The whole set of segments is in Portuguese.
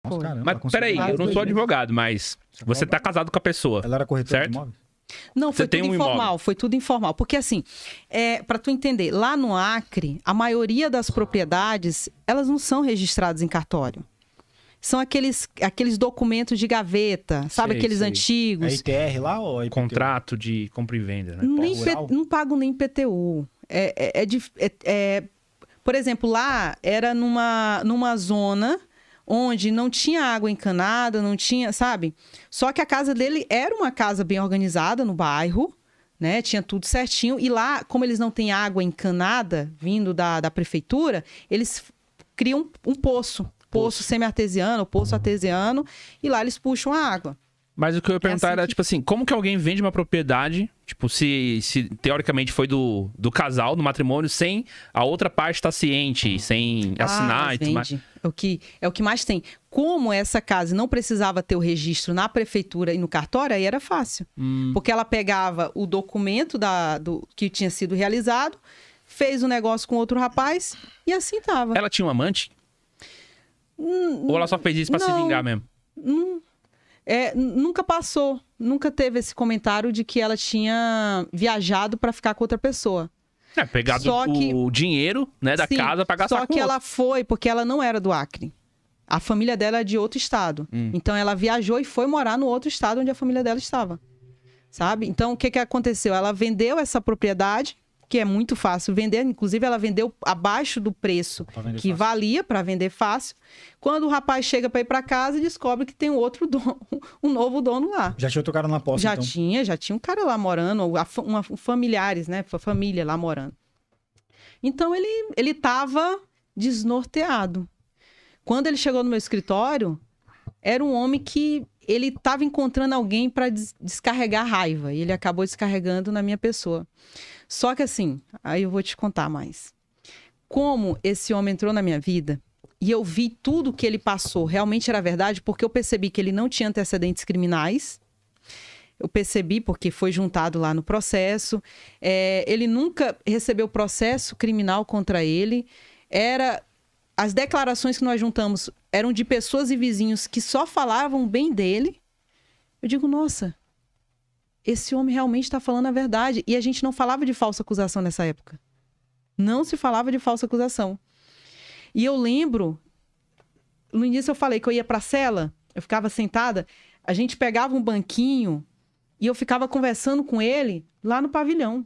Nossa, caramba, Mas ela conseguiu peraí, vários eu não dois sou meses. advogado, mas você tá casado com a pessoa. Ela era corretora certo? de imóveis? Não, foi Você tem tudo um informal, imóvel. foi tudo informal. Porque assim, para tu entender, lá no Acre, a maioria das propriedades, elas não são registradas em cartório. São aqueles documentos de gaveta, sabe? Sei, Aqueles sei. É antigos. ITR lá ou é IPTU? Contrato de compra e venda, né? Nem rural? não pagam nem IPTU. Por exemplo, lá era numa zona onde não tinha água encanada, não tinha, sabe? Só que a casa dele era uma casa bem organizada no bairro, né? Tinha tudo certinho. E lá, como eles não têm água encanada vindo da prefeitura, eles criam um poço semi-artesiano, poço artesiano, e lá eles puxam a água. Mas o que eu ia perguntar assim era, que- tipo assim, como que alguém vende uma propriedade, tipo, se teoricamente foi do casal, do matrimônio, sem a outra parte estar ciente, sem assinar e tudo mais. Vende. É o que mais tem. Como essa casa não precisava ter o registro na prefeitura e no cartório, aí era fácil. Porque ela pegava o documento que tinha sido realizado, fez o negócio com outro rapaz e assim tava. Ela tinha um amante? Ou ela só fez isso pra se não. vingar mesmo? Nunca passou, nunca teve esse comentário de que ela tinha viajado para ficar com outra pessoa. É, pegado Só que- o dinheiro, né, da Sim, casa pra gastar só com que outro. ela foi porque ela não era do Acre. A família dela é de outro estado. Então ela viajou e foi morar no outro estado onde a família dela estava. Sabe? Então o que aconteceu? Ela vendeu essa propriedade, que é muito fácil vender, inclusive ela vendeu abaixo do preço Pra vender que fácil. valia para vender fácil. Quando o rapaz chega para ir para casa e descobre que tem um outro dono, um novo dono lá. Já tinha outro cara na posse, Já então. tinha um cara lá morando, familiares, né? Família lá morando. Então ele tava desnorteado. Quando ele chegou no meu escritório, era um homem que ele estava encontrando alguém para descarregar raiva. E ele acabou descarregando na minha pessoa. Só que assim, aí eu vou te contar mais. Como esse homem entrou na minha vida e eu vi tudo que ele passou realmente era verdade, porque eu percebi que ele não tinha antecedentes criminais. Eu percebi porque foi juntado lá no processo. Ele nunca recebeu processo criminal contra ele. As declarações que nós juntamos eram de pessoas e vizinhos que só falavam bem dele. Eu digo, nossa, esse homem realmente está falando a verdade. E a gente não falava de falsa acusação nessa época. Não se falava de falsa acusação. E eu lembro, no início eu falei que eu ia para a cela, eu ficava sentada, a gente pegava um banquinho e eu ficava conversando com ele lá no pavilhão.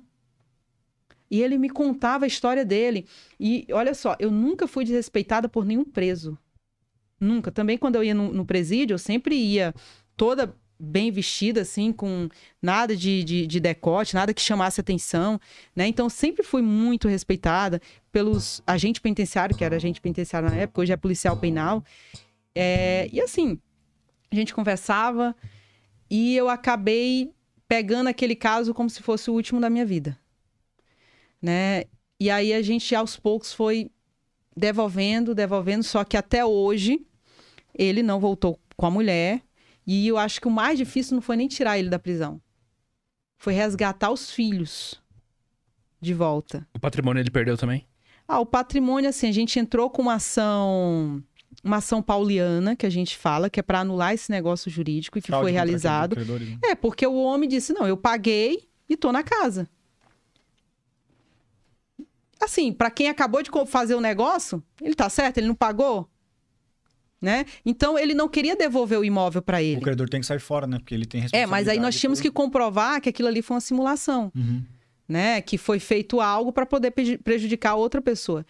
E ele me contava a história dele. E olha só, eu nunca fui desrespeitada por nenhum preso. Nunca. Também quando eu ia no presídio, eu sempre ia toda bem vestida, assim, com nada de decote, nada que chamasse atenção, né? Então, sempre fui muito respeitada pelos agentes penitenciários, que era agente penitenciário na época, hoje é policial penal. E assim, a gente conversava e eu acabei pegando aquele caso como se fosse o último da minha vida, né? E aí a gente, aos poucos, foi devolvendo, só que até hoje ele não voltou com a mulher. E eu acho que o mais difícil não foi nem tirar ele da prisão. Foi resgatar os filhos de volta. O patrimônio ele perdeu também? O patrimônio, assim, a gente entrou com uma ação pauliana, que a gente fala, que é para anular esse negócio jurídico e que Fraude foi contra realizado. credores, né? Porque o homem disse, não, eu paguei e tô na casa. Assim, para quem acabou de fazer o negócio, ele tá certo, ele não pagou, né? Então, ele não queria devolver o imóvel para ele. O credor tem que sair fora, né? Porque ele tem responsabilidade. Mas aí nós tínhamos que comprovar que aquilo ali foi uma simulação, Uhum. né? Que foi feito algo para poder prejudicar outra pessoa.